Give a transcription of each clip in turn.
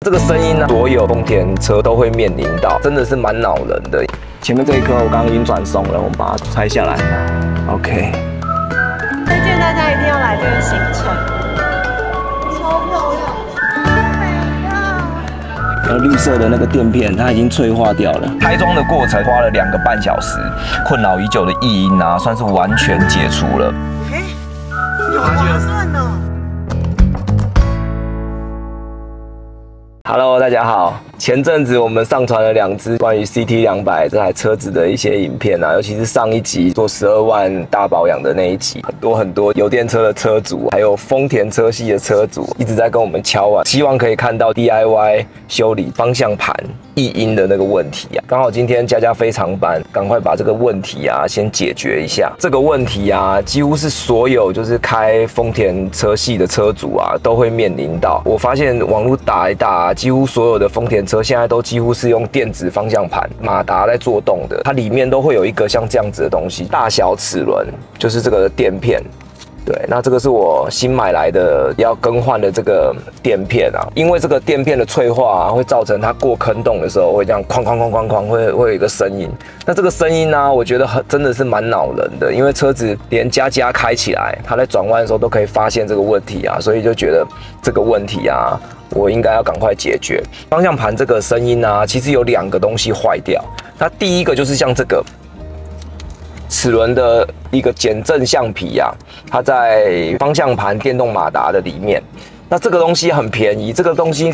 这个声音呢，所有丰田车都会面临到，真的是蛮恼人的。前面这一颗我刚刚已经转送了，我们把它拆下来。OK。推荐大家一定要来这个行程，超漂亮。绿色的那个垫片，它已经脆化掉了。拆装的过程花了2个半小时，困扰已久的异音啊，算是完全解除了。好划算哦。Hello， 大家好。前阵子我们上传了2支关于 CT200这台车子的一些影片啊，尤其是上一集做12万大保养的那一集，很多油电车的车主，还有丰田车系的车主一直在跟我们敲碗，希望可以看到 DIY 修理方向盘异音的那个问题啊。刚好今天佳佳非常版，赶快把这个问题啊先解决一下。这个问题啊，几乎是所有就是开丰田车系的车主啊都会面临到。我发现网络打一打，几乎所有的丰田车现在都几乎是用电子方向盘马达在做动的，它里面都会有一个像这样子的东西，大小齿轮就是这个垫片。对，那这个是我新买来的要更换的这个垫片啊，因为这个垫片的脆化啊，会造成它过坑洞的时候会这样哐哐哐哐哐，会有一个声音。那这个声音呢，我觉得真的是蛮恼人的，因为车子连佳佳开起来，它在转弯的时候都可以发现这个问题啊，所以就觉得这个问题啊，我应该要赶快解决。方向盘这个声音啊，其实有2个东西坏掉。那第一个就是像这个齿轮的一个减震橡皮啊，它在方向盘电动马达的里面。那这个东西很便宜，这个东西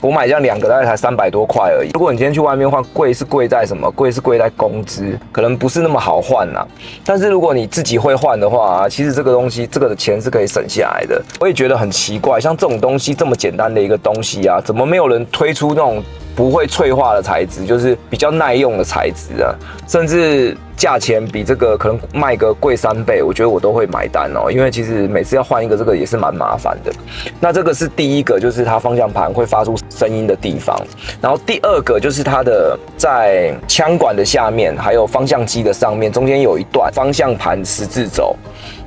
我买这样2个大概才300多块而已。如果你今天去外面换，贵是贵在什么？贵是贵在工资，可能不是那么好换啦。但是如果你自己会换的话啊，其实这个东西这个的钱是可以省下来的。我也觉得很奇怪，像这种东西这么简单的一个东西啊，怎么没有人推出那种不会脆化的材质，就是比较耐用的材质啊，甚至价钱比这个可能卖个贵3倍，我觉得我都会买单哦，因为其实每次要换一个这个也是蛮麻烦的。那这个是第一个，就是它方向盘会发出声音的地方。然后第2个就是它的在枪管的下面，还有方向机的上面，中间有一段方向盘十字轴。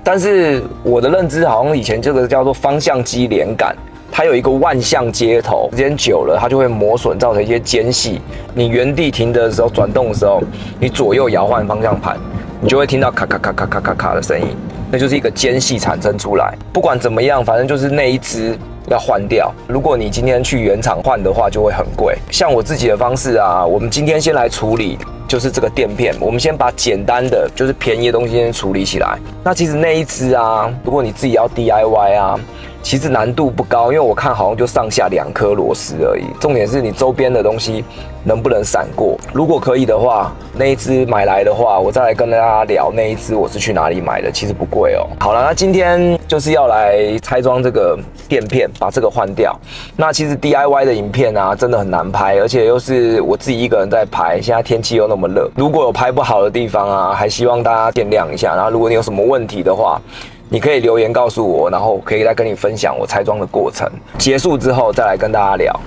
但是我的认知好像以前这个叫做方向机连杆。它有一个万向接头，时间久了它就会磨损，造成一些间隙。你原地停的时候、转动的时候，你左右摇换方向盘，你就会听到咔咔咔咔咔咔咔的声音，那就是一个间隙产生出来。不管怎么样，反正就是那一只要换掉。如果你今天去原厂换的话，就会很贵。像我自己的方式啊，我们今天先来处理。就是这个垫片，我们先把简单的，就是便宜的东西先处理起来。那其实那一只啊，如果你自己要 DIY 啊，其实难度不高，因为我看好像就上下2颗螺丝而已。重点是你周边的东西能不能闪过。如果可以的话，那一只买来的话，我再来跟大家聊那一只我是去哪里买的，其实不贵哦。好了，那今天就是要来拆装这个垫片，把这个换掉。那其实 DIY 的影片啊，真的很难拍，而且又是我自己一个人在拍，现在天气又那么热，如果有拍不好的地方啊，还希望大家见谅一下。然后如果你有什么问题的话，你可以留言告诉我，然后可以来跟你分享我拆装的过程。结束之后再来跟大家聊。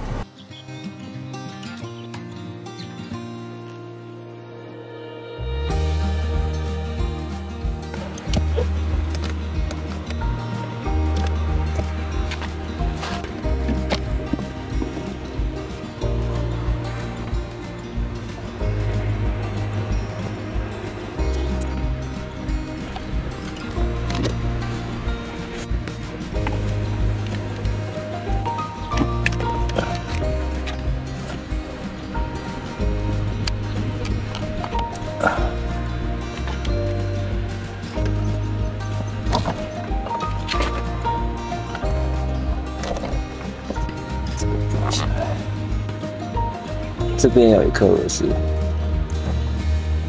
这边有一颗螺丝，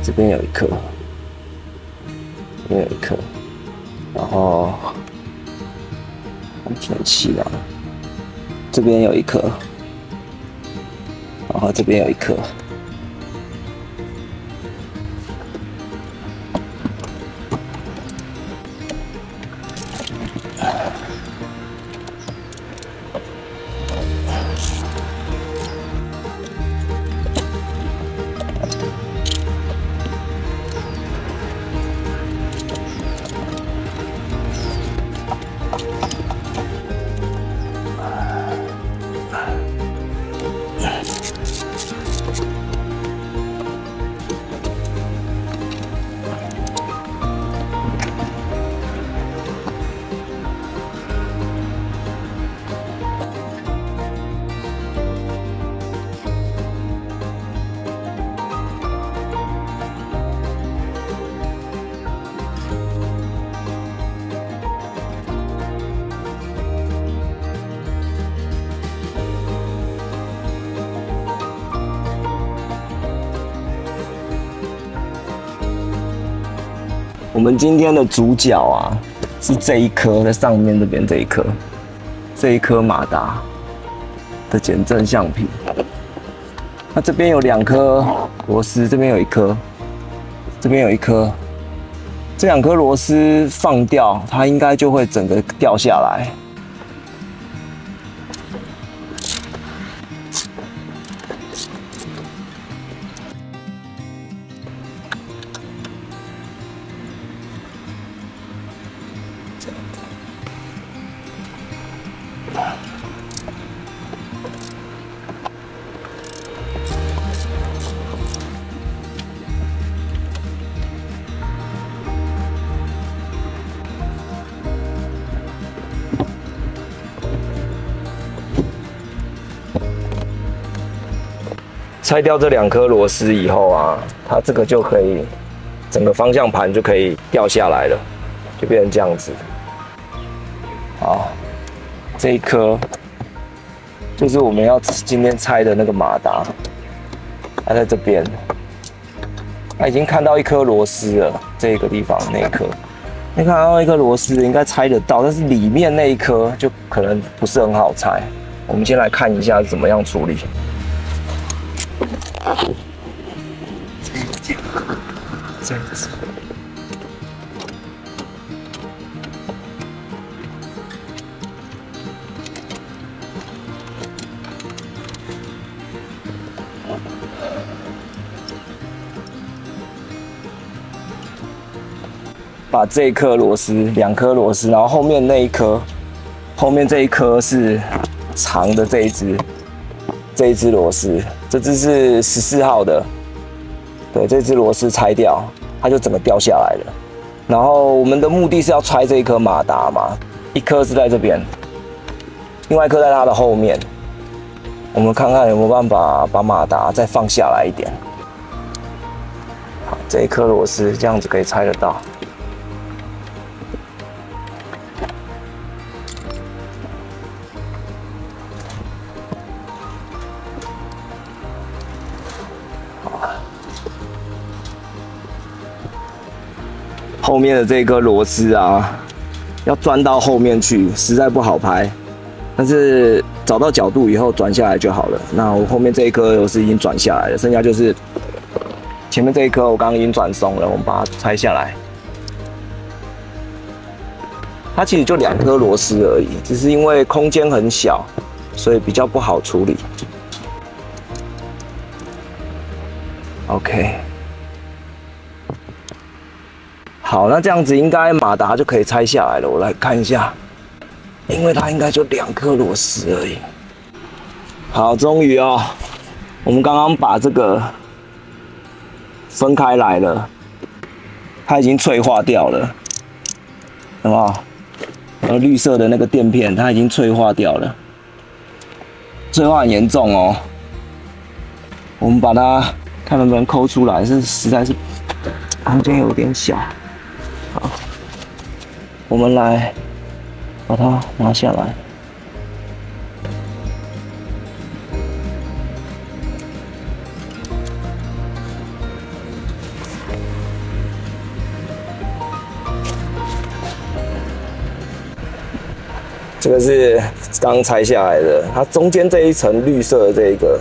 这边有一颗，这边有一颗，然后安全气囊，这边有一颗，然后这边有一颗。我们今天的主角啊，是这一颗在上面这边这一颗马达的减震橡皮。那这边有2颗螺丝，这边有1颗，这边有1颗。这2颗螺丝放掉，它应该就会整个掉下来。拆掉这2颗螺丝以后啊，它这个就可以，整个方向盘就可以掉下来了，就变成这样子。好，这一颗就是我们要今天拆的那个马达，它在这边，它已经看到1颗螺丝了，这个地方那一颗，你看到1颗螺丝应该拆得到，但是里面那一颗就可能不是很好拆。我们先来看一下怎么样处理。这样子，把这一颗螺丝，2颗螺丝，然后后面那一颗，后面这一颗是长的这一只螺丝，这只是14号的。对，这只螺丝拆掉，它就整个掉下来了。然后我们的目的是要拆这一颗马达嘛，1颗是在这边，另外1颗在它的后面。我们看看有没有办法把马达再放下来一点。好，这一颗螺丝这样子可以拆得到。后面的这颗螺丝啊，要钻到后面去，实在不好拍。但是找到角度以后转下来就好了。那我后面这一颗螺丝已经转下来了，剩下就是前面这一颗我刚刚已经转松了，我们把它拆下来。它其实就2颗螺丝而已，只是因为空间很小，所以比较不好处理。OK。好，那这样子应该马达就可以拆下来了。我来看一下，因为它应该就2颗螺丝而已。好，终于哦，我们刚刚把这个分开来了，它已经脆化掉了，有没有？然后绿色的那个垫片，它已经脆化掉了，脆化很严重哦。我们把它看能不能抠出来，实在是空间有点小。好，我们来把它拿下来。这个是刚拆下来的，它中间这一层绿色的这一个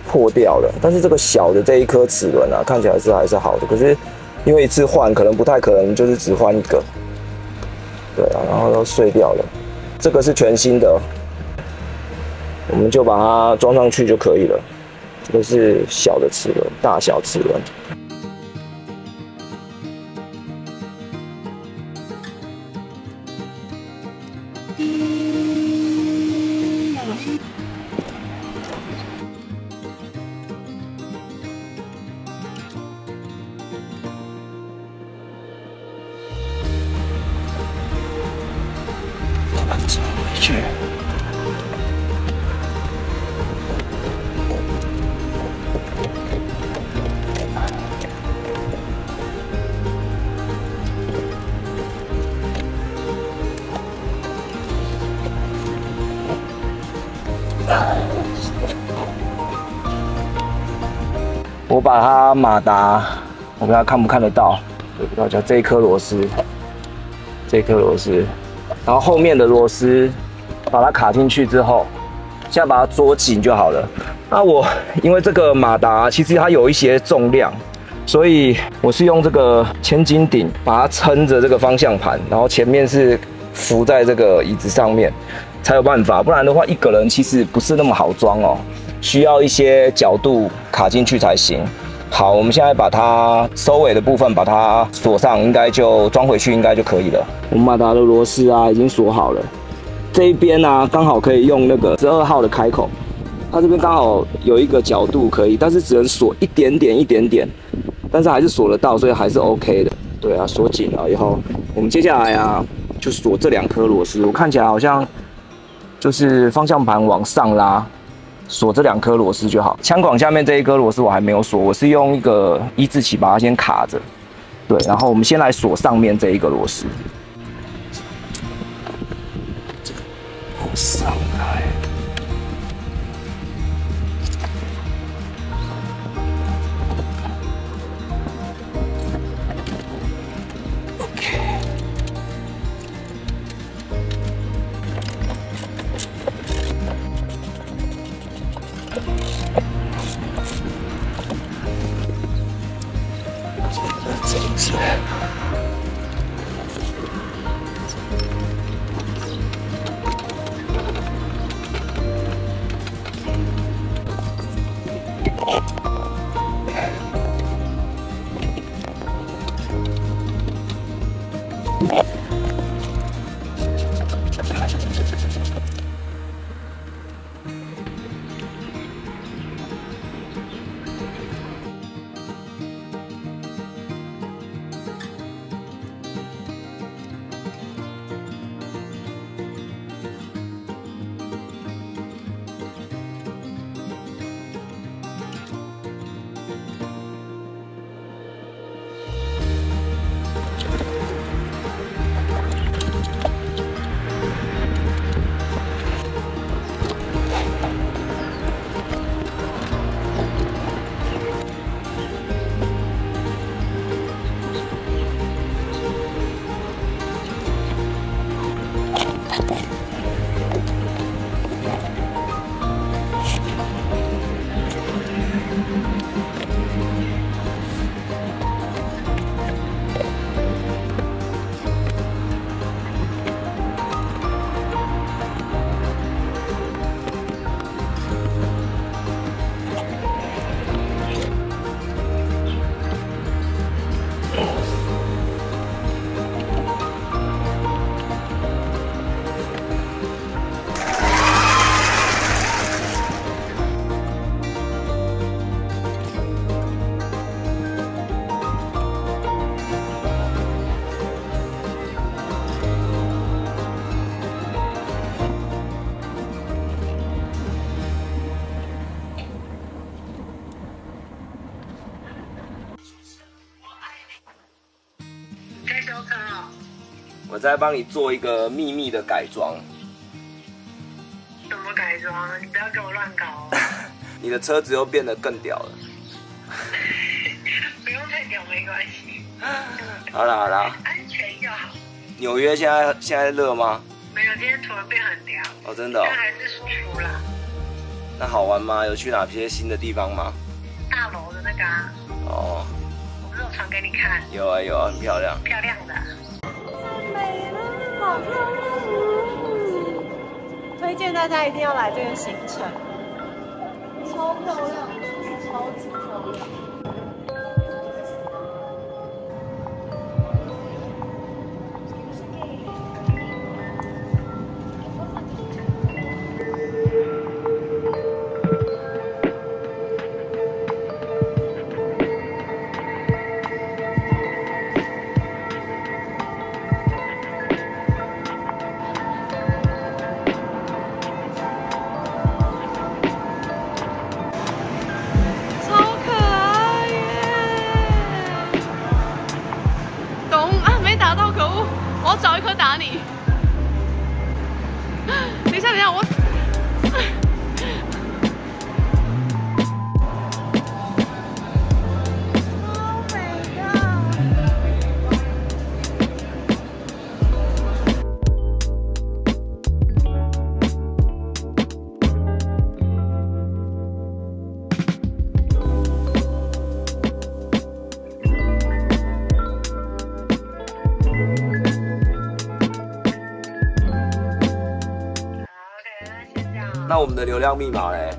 破掉了，但是这个小的这一颗齿轮啊，看起来还是好的，可是因为一次换可能不太可能，就是只换1个，对啊，然后都碎掉了。这个是全新的，我们就把它装上去就可以了。这个是小的齿轮，大小齿轮。走回去。我把它马达，我不知道看不看得到，对不起，这一颗螺丝，这一颗螺丝，然后后面的螺丝把它卡进去之后，现在把它捉紧就好了。那我因为这个马达其实它有一些重量，所以我是用这个千斤顶把它撑着这个方向盘，然后前面是浮在这个椅子上面，才有办法。不然的话，一个人其实不是那么好装哦，需要一些角度卡进去才行。好，我们现在把它收尾的部分把它锁上，应该就装回去，应该就可以了。我们马达的螺丝啊已经锁好了，这一边啊刚好可以用那个12号的开口，它这边刚好有一个角度可以，但是只能锁一点点，但是还是锁得到，所以还是 OK 的。对啊，锁紧了以后，我们接下来啊就锁这2颗螺丝。我看起来好像就是方向盘往上拉。锁这2颗螺丝就好，枪管下面这一颗螺丝我还没有锁，我是用一个1字起把它先卡着，对，然后我们先来锁上面这一个螺丝，上来。我在帮你做一个秘密的改装。怎么改装？你不要给我乱搞哦。你的车子又变得更屌了。不用太屌没关系。好啦，安全就好。纽约现在热吗？没有，今天突然变很凉。哦，真的哦。但还是舒服啦。那好玩吗？有去哪些新的地方吗？大楼的那个啊。哦。我不是有传给你看？有啊，很漂亮。漂亮的。美了，好漂亮哦！推荐大家一定要来这个行程，超漂亮，超级漂亮。超可爱。那我们的流量密码嘞？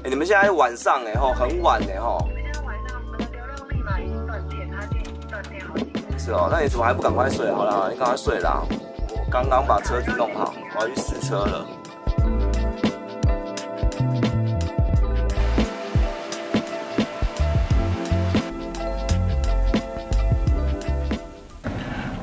你们现在晚上吼，很晚吼。现在晚上我们的流量密码已经断电，它已经断电好几次。是哦，那你怎么还不赶快睡？好啦，你赶快睡啦！我刚刚把车子弄好，我要去试车了。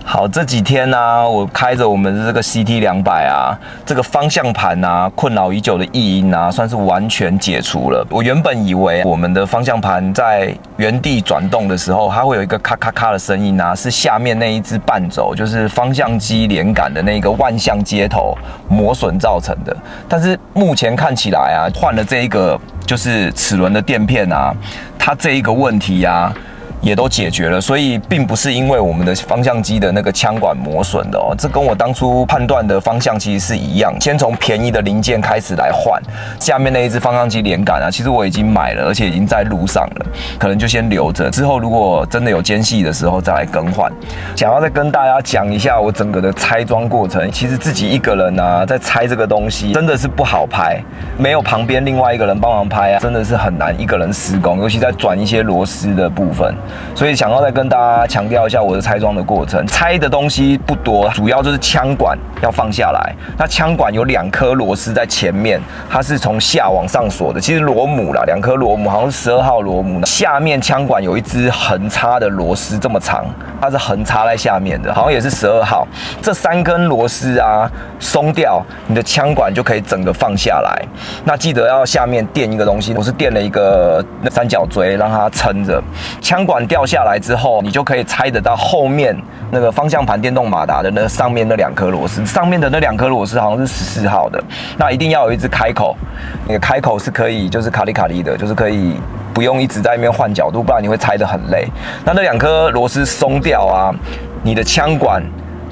好，这几天呢，我开着我们的这个 CT200啊，这个方向盘啊，困扰已久的异音啊，算是完全解除了。我原本以为我们的方向盘在原地转动的时候，它会有一个咔咔咔的声音啊，是下面那一只半轴，就是方向机连杆的那个万向接头磨损造成的。但是目前看起来啊，换了这一个就是齿轮的垫片啊，它这一个问题啊，也都解决了，所以并不是因为我们的方向机的那个枪管磨损的哦，这跟我当初判断的方向其实是一样。先从便宜的零件开始来换，下面那一只方向机连杆啊，其实我已经买了，而且已经在路上了，可能就先留着，之后如果真的有间隙的时候再来更换。想要再跟大家讲一下我整个的拆装过程，其实自己一个人啊在拆这个东西真的是不好拍，没有旁边另外一个人帮忙拍啊，真的是很难一个人施工，尤其在转一些螺丝的部分。所以想要再跟大家强调一下我的拆装的过程。拆的东西不多，主要就是枪管要放下来。那枪管有2颗螺丝在前面，它是从下往上锁的，其实螺母啦，2颗螺母，好像是12号螺母。下面枪管有一支横插的螺丝这么长，它是横插在下面的，好像也是12号。这3根螺丝啊松掉，你的枪管就可以整个放下来。那记得要下面垫一个东西，我是垫了一个三角锥让它撑着。枪管掉下来之后，你就可以拆得到后面那个方向盘电动马达的那上面那2颗螺丝，上面的那2颗螺丝好像是14号的。那一定要有一只开口，你的开口是可以就是卡里卡里的，就是可以不用一直在那边换角度，不然你会拆得很累。那2颗螺丝松掉啊，你的枪管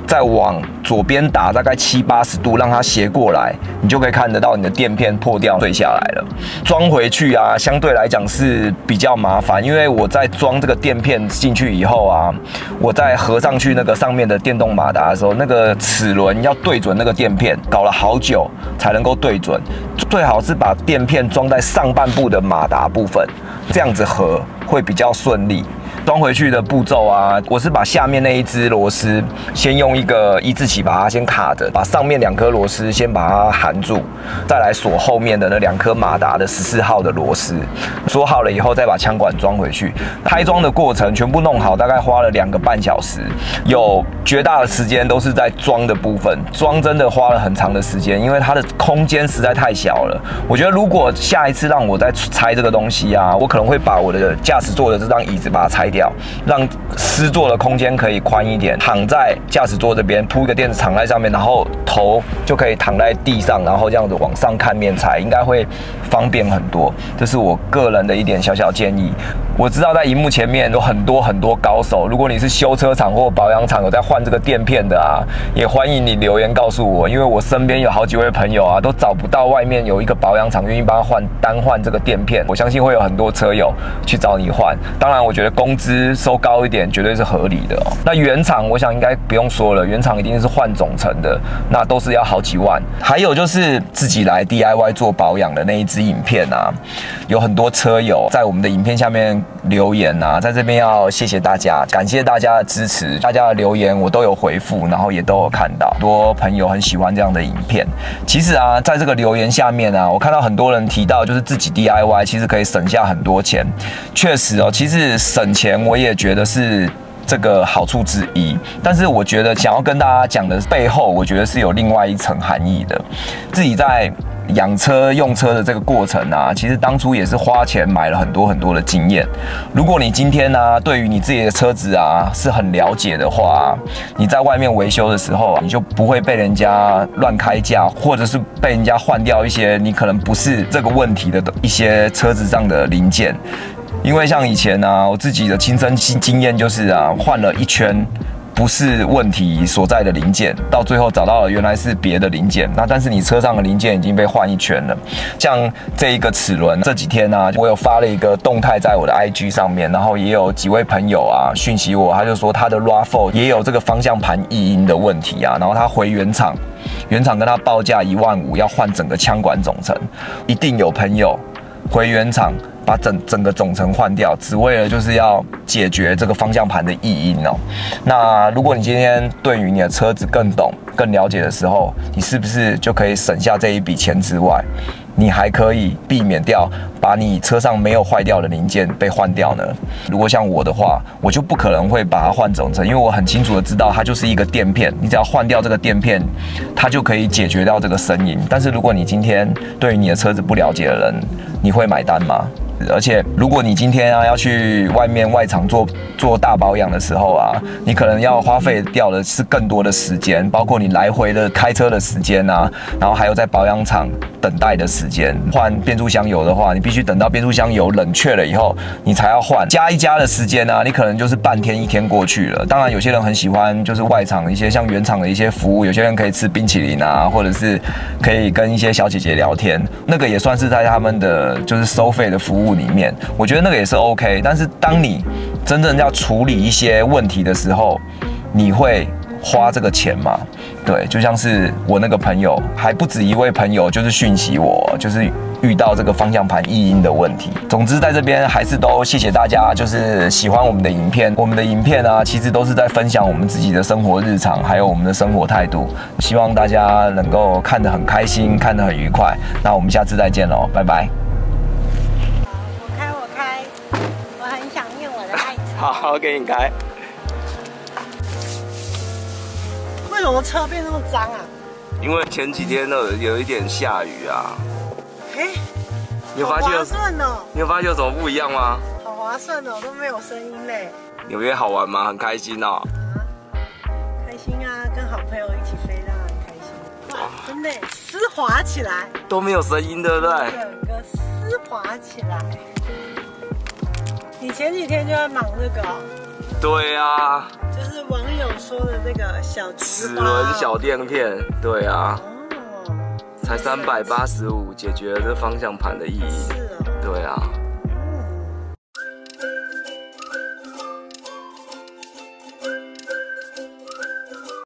再往左边打大概70、80度，让它斜过来，你就可以看得到你的垫片破掉坠下来了。装回去啊，相对来讲是比较麻烦，因为我在装这个垫片进去以后啊，我在合上去那个上面的电动马达的时候，那个齿轮要对准那个垫片，搞了好久才能够对准。最好是把垫片装在上半部的马达部分，这样子合会比较顺利。装回去的步骤啊，我是把下面那一只螺丝先用一个1字起把它先卡着，把上面2颗螺丝先把它含住，再来锁后面的那2颗马达的14号的螺丝。锁好了以后，再把枪管装回去。开装的过程全部弄好，大概花了2个半小时，有绝大的时间都是在装的部分。装真的花了很长的时间，因为它的空间实在太小了。我觉得如果下一次让我再拆这个东西啊，我可能会把我的驾驶座的这张椅子把它拆掉，让施座的空间可以宽一点，躺在驾驶座这边铺一个垫子躺在上面，然后头就可以躺在地上，然后这样子往上看面拆，应该会方便很多。这是我个人的一点小小建议。我知道在荧幕前面有很多高手，如果你是修车厂或保养厂有在换这个垫片的啊，也欢迎你留言告诉我，因为我身边有好几位朋友啊，都找不到外面有一个保养厂愿意帮他单换这个垫片。我相信会有很多车友去找你换，当然我觉得工资收高一点绝对是合理的哦。那原厂我想应该不用说了，原厂一定是换总成的，那都是要好几万。还有就是自己来 DIY 做保养的那一支影片啊，有很多车友在我们的影片下面留言啊，在这边要谢谢大家，感谢大家的支持，大家的留言我都有回复，然后也都有看到，很多朋友很喜欢这样的影片。其实啊，在这个留言下面啊，我看到很多人提到就是自己 DIY 其实可以省下很多钱，确实哦，其实省钱我也觉得是这个好处之一，但是我觉得想要跟大家讲的背后，我觉得是有另外一层含义的。自己在养车用车的这个过程啊，其实当初也是花钱买了很多的经验。如果你今天啊，对于你自己的车子啊是很了解的话，你在外面维修的时候啊，你就不会被人家乱开价，或者是被人家换掉一些你可能不是这个问题的一些车子上的零件。因为像以前啊，我自己的亲身经验就是啊，换了一圈不是问题所在的零件，到最后找到了原来是别的零件。那但是你车上的零件已经被换一圈了。像这一个齿轮，这几天啊，我有发了一个动态在我的 IG 上面，然后也有几位朋友啊讯息我，他就说他的 RAV4 也有这个方向盘异音的问题啊，然后他回原厂跟他报价15000要换整个枪管总成，一定有朋友回原厂把整个总成换掉，只为了就是要解决这个方向盘的异音哦。那如果你今天对于你的车子更懂、更了解的时候，你是不是就可以省下这一笔钱之外，你还可以避免掉把你车上没有坏掉的零件被换掉呢？如果像我的话，我就不可能会把它换总成，因为我很清楚的知道它就是一个垫片，你只要换掉这个垫片，它就可以解决掉这个声音。但是如果你今天对于你的车子不了解的人，你会买单吗？而且，如果你今天啊要去外场做大保养的时候啊，你可能要花费掉的是更多的时间，包括你来回的开车的时间啊，然后还有在保养厂等待的时间。换变速箱油的话，你必须等到变速箱油冷却了以后，你才要换。加一加的时间啊，你可能就是半天一天过去了。当然，有些人很喜欢就是外场一些像原厂的一些服务，有些人可以吃冰淇淋啊，或者是可以跟一些小姐姐聊天，那个也算是在他们的就是收费的服务里面，我觉得那个也是 OK。但是当你真正要处理一些问题的时候，你会花这个钱吗？对，就像是我那个朋友，还不止一位朋友，就是讯息我，就是遇到这个方向盘异音的问题。总之，在这边还是都谢谢大家，就是喜欢我们的影片。我们的影片啊，其实都是在分享我们自己的生活日常，还有我们的生活态度。希望大家能够看得很开心，看得很愉快。那我们下次再见喽，拜拜。我很想念我的爱车。好，给你开。为什么车变那么脏啊？因为前几天呢有一点下雨啊。你有发现？好划算哦！你有发现有什么不一样吗？好划算哦，都没有声音嘞。纽约好玩吗？很开心哦。开心啊，跟好朋友一起飞，当然很开心。哇，真的丝滑起来，都没有声音，对不对？整个丝滑起来。你前几天就在忙这个哦？对啊，就是网友说的这个小齿轮小垫片，对啊。才385，解决了这方向盘的意义。是哦。对啊。